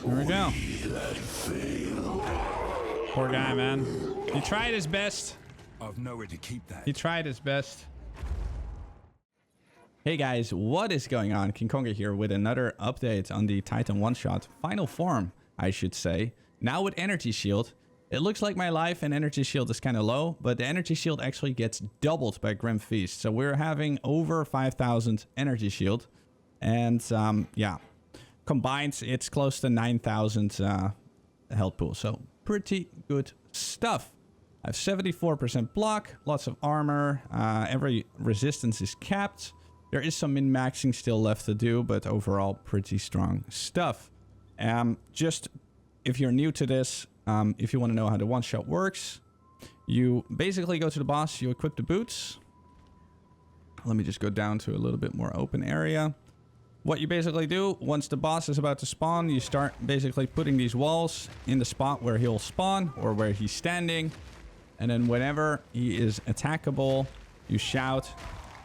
There we go. Poor guy, man. He tried his best. I've nowhere to keep that. He tried his best. Hey guys, what is going on? KingKongor here with another update on the Titan one-shot. Final form, I should say. Now with energy shield. It looks like my life and energy shield is kind of low, but the energy shield actually gets doubled by Grim Feast. So we're having over 5,000 energy shield. And yeah, combined, it's close to 9,000 health pool. So pretty good stuff. I have 74% block, lots of armor. Every resistance is capped. There is some min-maxing still left to do, but overall pretty strong stuff. Just if you're new to this, if you want to know how the one-shot works, you basically go to the boss, you equip the boots. Let me just go down to a little bit more open area. What you basically do, once the boss is about to spawn, you start basically putting these walls in the spot where he'll spawn or where he's standing. And then whenever he is attackable, you shout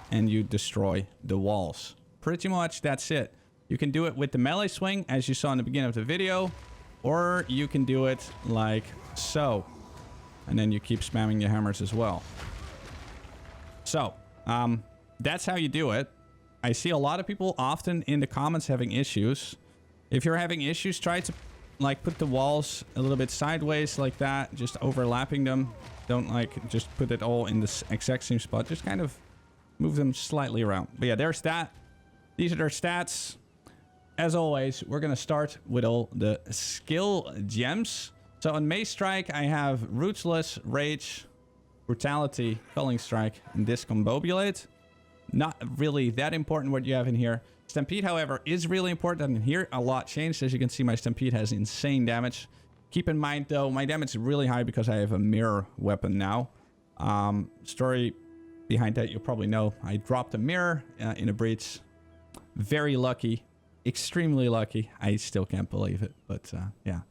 and you destroy the walls. Pretty much that's it. You can do it with the melee swing, as you saw in the beginning of the video, or you can do it like so. And then you keep spamming your hammers as well. So, that's how you do it. I see a lot of people often in the comments having issues. If you're having issues, try to like put the walls a little bit sideways like that, just overlapping them. Don't like just put it all in the exact same spot. Just kind of move them slightly around. But yeah, there's that. These are their stats. As always, we're going to start with all the skill gems. So on Mace Strike, I have Ruthless, Rage, Brutality, Culling Strike, and Discombobulate. Not really that important what you have in here. Stampede, however, is really important. And here, a lot changed. As you can see, my Stampede has insane damage. Keep in mind, though, my damage is really high because I have a mirror weapon now. Story behind that, you'll probably know. I dropped a mirror in a breach. Very lucky. Extremely lucky. I still can't believe it, but yeah.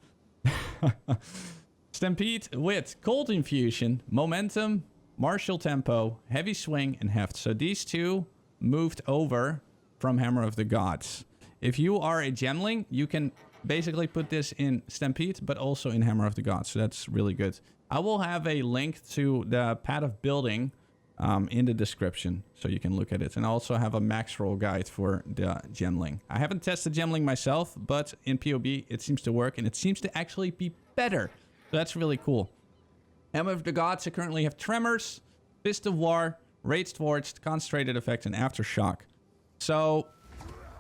Stampede with Cold Infusion, Momentum, Martial Tempo, Heavy Swing, and Heft. So these two moved over from Hammer of the Gods. If you are a Gemling, you can basically put this in Stampede, but also in Hammer of the Gods. So that's really good. I will have a link to the Path of Building in the description, so you can look at it. And I also have a max roll guide for the Gemling. I haven't tested Gemling myself, but in POB it seems to work, and it seems to actually be better. So that's really cool. Hammer of the Gods, I currently have Tremors, Fist of War, Rage Forged, Concentrated Effect, and Aftershock. So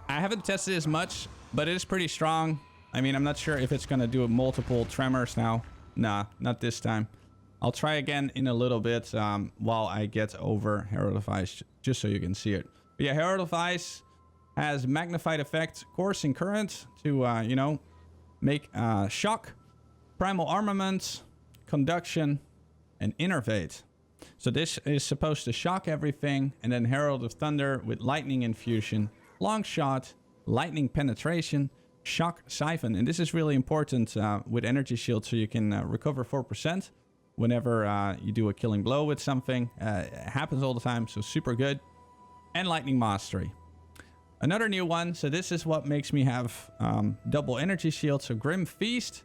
I haven't tested it as much, but it is pretty strong. I mean, I'm not sure if it's going to do multiple Tremors now. Nah, not this time. I'll try again in a little bit while I get over Herald of Ice, just so you can see it. But yeah, Herald of Ice has Magnified Effect, Coursing Current to, you know, make Shock, Primal Armament, Conduction, and Innervate. So this is supposed to shock everything, and then Herald of Thunder with Lightning Infusion, Long Shot, Lightning Penetration, Shock Siphon. And this is really important with Energy Shield, so you can recover 4%. Whenever you do a killing blow with something. It happens all the time, so super good. And Lightning Mastery. Another new one, so this is what makes me have double energy shield. So Grim Feast.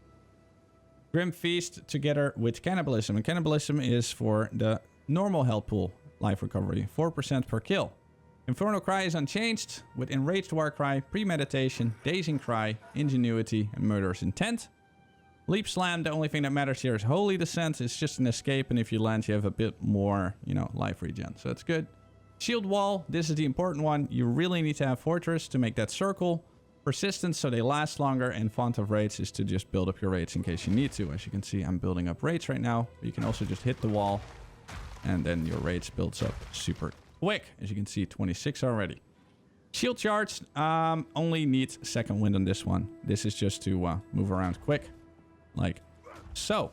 Grim Feast together with Cannibalism. And Cannibalism is for the normal health pool life recovery. 4% per kill. Infernal Cry is unchanged with Enraged Warcry, Premeditation, Dazing Cry, Ingenuity, and Murderous Intent. Leap Slam, the only thing that matters here is Holy Descent. It's just an escape, and if you land, you have a bit more, you know, life regen. So that's good. Shield Wall, this is the important one. You really need to have Fortress to make that circle. Persistence, so they last longer, and Font of Rage is to just build up your rage in case you need to. As you can see, I'm building up rage right now. But you can also just hit the wall, and then your rage builds up super quick. As you can see, 26 already. Shield Charge, only needs Second Wind on this one. This is just to move around quick. Like so.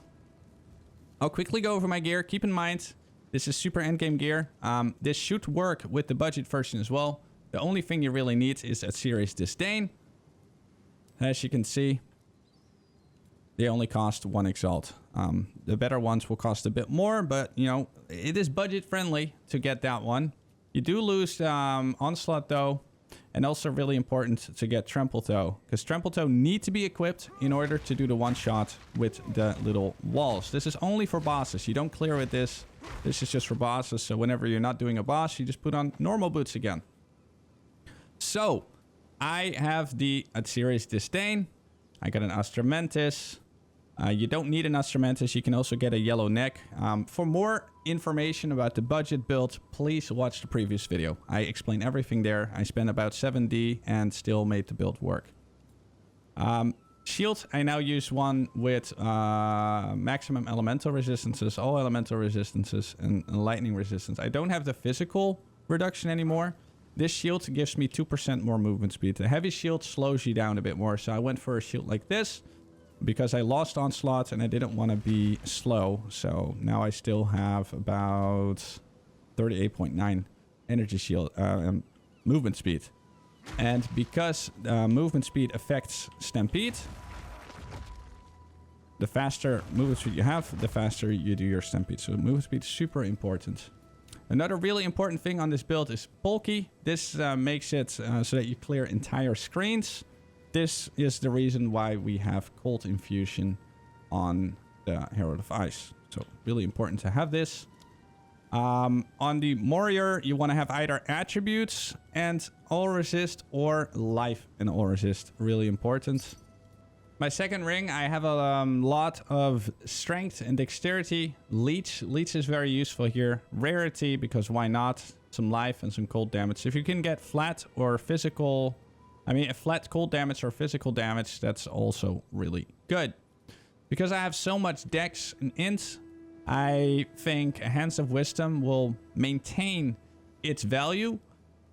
I'll quickly go over my gear. Keep in mind, this is super endgame gear. This should work with the budget version as well. The only thing you really need is a Serious Disdain. As you can see, they only cost 1 Exalt. The better ones will cost a bit more, but, you know, it is budget friendly to get that one. You do lose Onslaught, though. And also really important to get Trample Toe, because Trample Toe need to be equipped in order to do the one-shot with the little walls. This is only for bosses. You don't clear with this. This is just for bosses. So whenever you're not doing a boss, you just put on normal boots again. So I have the Adsiri's Disdain. I got an Astramentis. You don't need an Astramentis. You can also get a yellow neck. For more information about the budget build, please watch the previous video. I explain everything there. I spent about 7D and still made the build work. Shield, I now use one with maximum elemental resistances, all elemental resistances, and lightning resistance. I don't have the physical reduction anymore. This shield gives me 2% more movement speed. The heavy shield slows you down a bit more, so I went for a shield like this because I lost onslaught and I didn't want to be slow. So now I still have about 38.9 energy shield movement speed. And because movement speed affects Stampede, the faster movement speed you have, the faster you do your Stampede. So movement speed is super important. Another really important thing on this build is bulky. This makes it so that you clear entire screens. This is the reason why we have Cold Infusion on the Herald of Ice. So really important to have this. On the Warrior, you want to have either attributes and all resist or life and all resist. Really important. My second ring, I have a lot of strength and dexterity. Leech is very useful here. Rarity, because why not? Some life and some cold damage. If you can get flat or physical, a flat cold damage or physical damage, that's also really good. Because I have so much dex and int, I think Hands of Wisdom will maintain its value.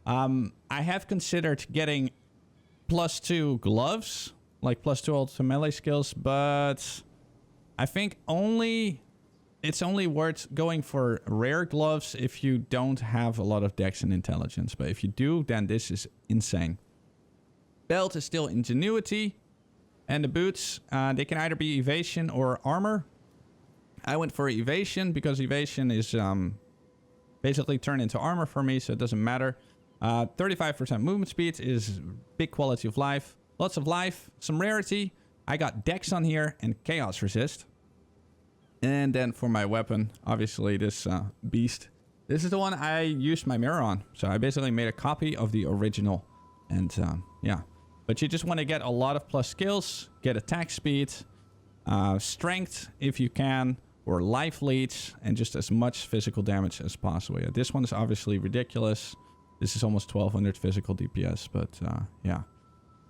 I have considered getting +2 gloves, like +2 ultra melee skills, but I think it's only worth going for rare gloves if you don't have a lot of dex and intelligence. But if you do, then this is insane. Belt is still ingenuity, and the boots, they can either be evasion or armor. I went for evasion because evasion is basically turned into armor for me, so it doesn't matter. 35% movement speed is big quality of life. Lots of life, some rarity. I got dex on here and chaos resist. And then for my weapon, obviously this beast. This is the one I used my mirror on. So I basically made a copy of the original. And yeah. But you just want to get a lot of plus skills, get attack speed, strength if you can, or life leech, and just as much physical damage as possible. Yeah, this one is obviously ridiculous. This is almost 1200 physical DPS, but yeah.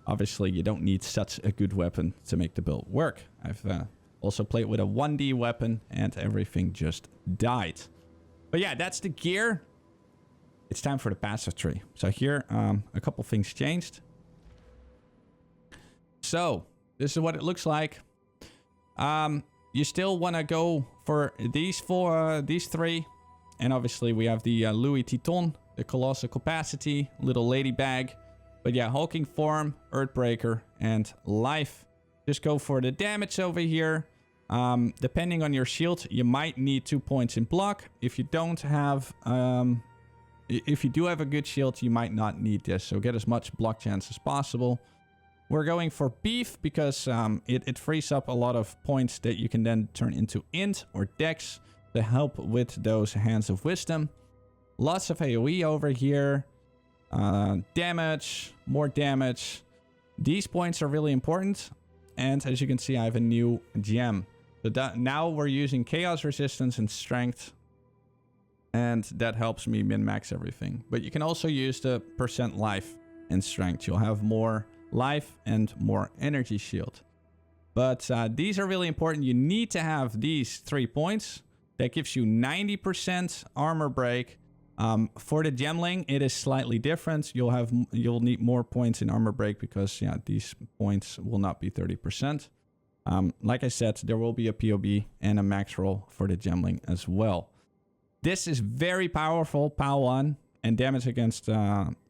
Obviously, you don't need such a good weapon to make the build work. I've also played with a 1D weapon, and everything just died. But yeah, that's the gear. It's time for the passive tree. So here, a couple things changed. So, this is what it looks like. You still want to go for these three. And obviously, we have the Louis Titon, the Colossal Capacity, Little Ladybag. But yeah, Hulking Form, Earthbreaker, and Life. Just go for the damage over here. Depending on your shield, you might need 2 points in block. If you don't have... if you do have a good shield, you might not need this. So get as much block chance as possible. We're going for Beef because it frees up a lot of points that you can then turn into Int or Dex to help with those Hands of Wisdom. Lots of AoE over here. Damage, more damage. These points are really important. And as you can see, I have a new gem. So now we're using Chaos Resistance and Strength. And that helps me min-max everything. But you can also use the % life and strength. You'll have more life and more energy shield. But these are really important. You need to have these 3 points. That gives you 90% armor break. For the Gemling, it is slightly different. You'll need more points in armor break because yeah, these points will not be 30%. Like I said, there will be a POB and a max roll for the Gemling as well. This is very powerful, POW 1, and damage against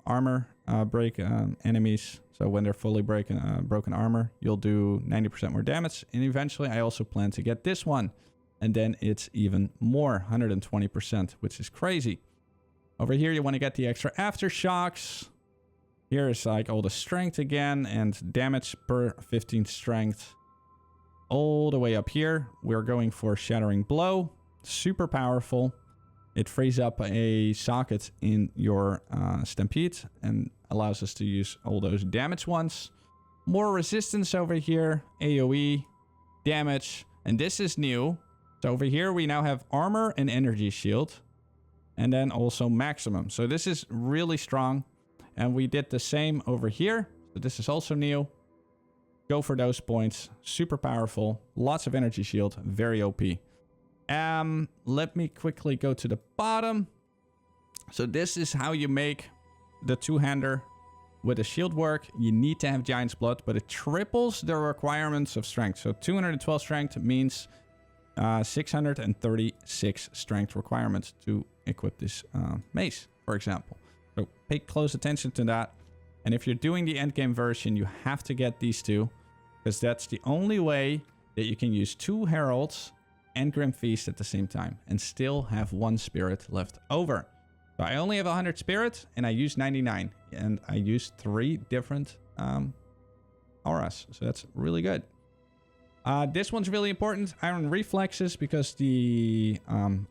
armor break enemies. So when they're fully broken armor, you'll do 90% more damage. And eventually, I also plan to get this one. And then it's even more, 120%, which is crazy. Over here, you want to get the extra aftershocks. Here is like all the strength again and damage per 15 strength. All the way up here, we're going for Shattering Blow. Super powerful. It frees up a socket in your Stampede and allows us to use all those damage ones. More resistance over here, AoE, damage, and this is new. So over here we now have armor and energy shield, and then also maximum. So this is really strong, and we did the same over here. So this is also new. Go for those points. Super powerful. Lots of energy shield. Very OP. Let me quickly go to the bottom. So this is how you make the two-hander with a shield work. You need to have Giant's Blood, but it triples the requirements of strength. So 212 strength means 636 strength requirements to equip this mace, for example. So pay close attention to that. And if you're doing the endgame version, you have to get these two, because that's the only way that you can use 2 Heralds and Grim Feast at the same time and still have 1 spirit left over. So I only have 100 spirit and I use 99, and I use 3 different auras. So that's really good. This one's really important, Iron Reflexes, because the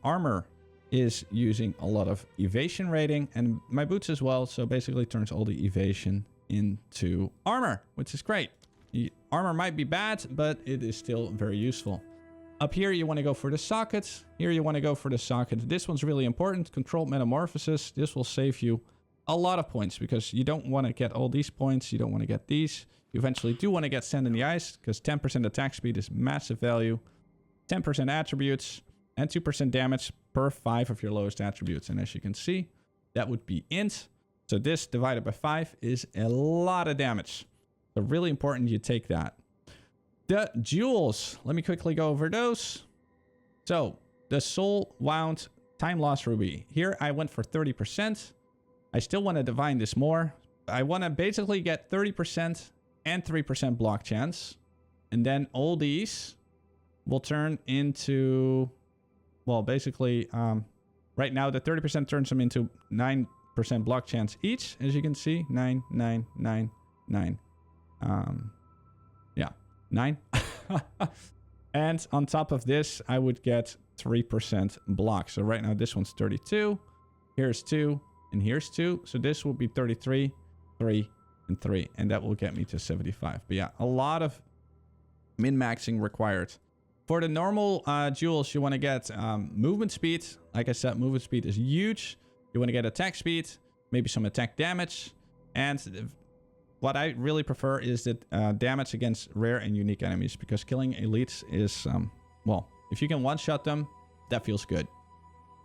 armor is using a lot of evasion rating, and my boots as well. So basically turns all the evasion into armor, which is great. The armor might be bad, but it is still very useful. Up here, you want to go for the sockets. Here, you want to go for the socket. This one's really important. Controlled Metamorphosis. This will save you a lot of points, because you don't want to get all these points. You don't want to get these. You eventually do want to get Sand in the Ice, because 10% attack speed is massive value. 10% attributes and 2% damage per 5 of your lowest attributes. And as you can see, that would be int. So this divided by 5 is a lot of damage. So really important you take that. The jewels. Let me quickly go over those. So the Soul Wound Time Loss Ruby. Here I went for 30%. I still want to divine this more. I want to basically get 30% and 3% block chance. And then all these will turn into... Well, basically, right now, the 30% turns them into 9% block chance each, as you can see. 9, 9, 9, 9. Yeah, 9. And on top of this, I would get 3% block. So right now, this one's 32. Here's 2, and here's 2. So this will be 33, 3, and 3. And that will get me to 75. But yeah, a lot of min-maxing required. For the normal jewels, you want to get movement speed. Like I said, movement speed is huge. You want to get attack speed, maybe some attack damage. And what I really prefer is that damage against rare and unique enemies, because killing elites is, well, if you can one-shot them, that feels good.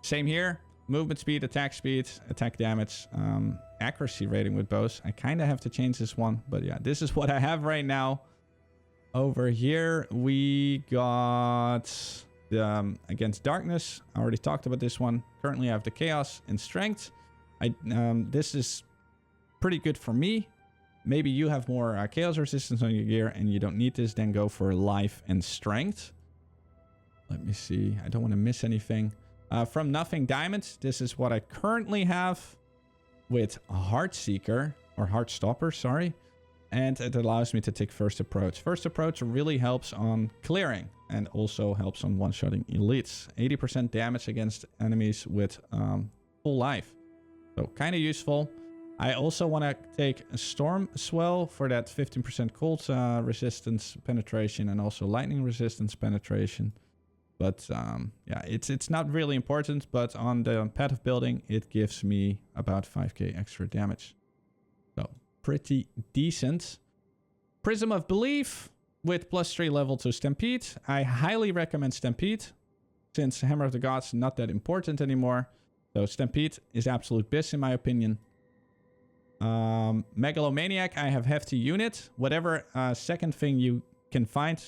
Same here. Movement speed, attack damage, accuracy rating with bows. I kind of have to change this one, but yeah, this is what I have right now. Over here, we got the Against Darkness. I already talked about this one. Currently, I have the Chaos and Strength. This is pretty good for me. Maybe you have more Chaos resistance on your gear and you don't need this, then go for Life and Strength. Let me see. I don't want to miss anything. From Nothing Diamonds, this is what I currently have with Heartseeker, or Heartstopper, sorry. And it allows me to take First Approach. First Approach really helps on clearing and also helps on one-shotting elites. 80% damage against enemies with full life. So kind of useful. I also want to take a Storm Swell for that 15% cold resistance penetration and also lightning resistance penetration. But yeah, it's not really important, but on the Path of Building, it gives me about 5k extra damage. So pretty decent. Prism of Belief with +3 level to Stampede. I highly recommend Stampede, since Hammer of the Gods not that important anymore. So Stampede is absolute bliss in my opinion. Megalomaniac, I have Hefty Unit. Whatever second thing you can find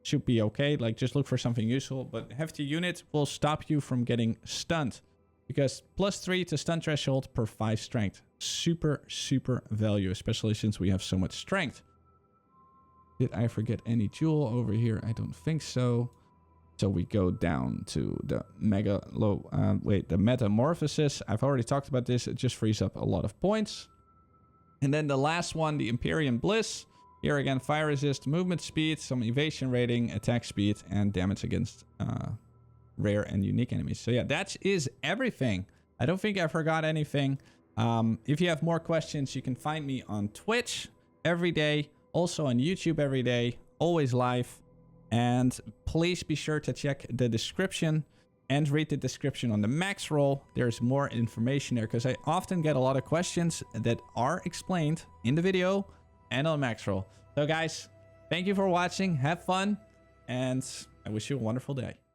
should be okay. Like, just look for something useful. But Hefty Unit will stop you from getting stunned, because +3 to stun threshold per 5 strength. Super, super value, especially since we have so much strength. Did I forget any jewel over here? I don't think so. So we go down to the the Metamorphosis. I've already talked about this. It just frees up a lot of points. And then the last one, the Empyrean Bliss. Here again, fire resist, movement speed, some evasion rating, attack speed, and damage against rare and unique enemies. So yeah, that is everything. I don't think I forgot anything. If you have more questions, you can find me on Twitch every day, also on YouTube every day, always live. And please be sure to check the description and read the description on the max roll. There's more information there because I often get a lot of questions that are explained in the video and on max roll. So guys, thank you for watching. Have fun, and I wish you a wonderful day.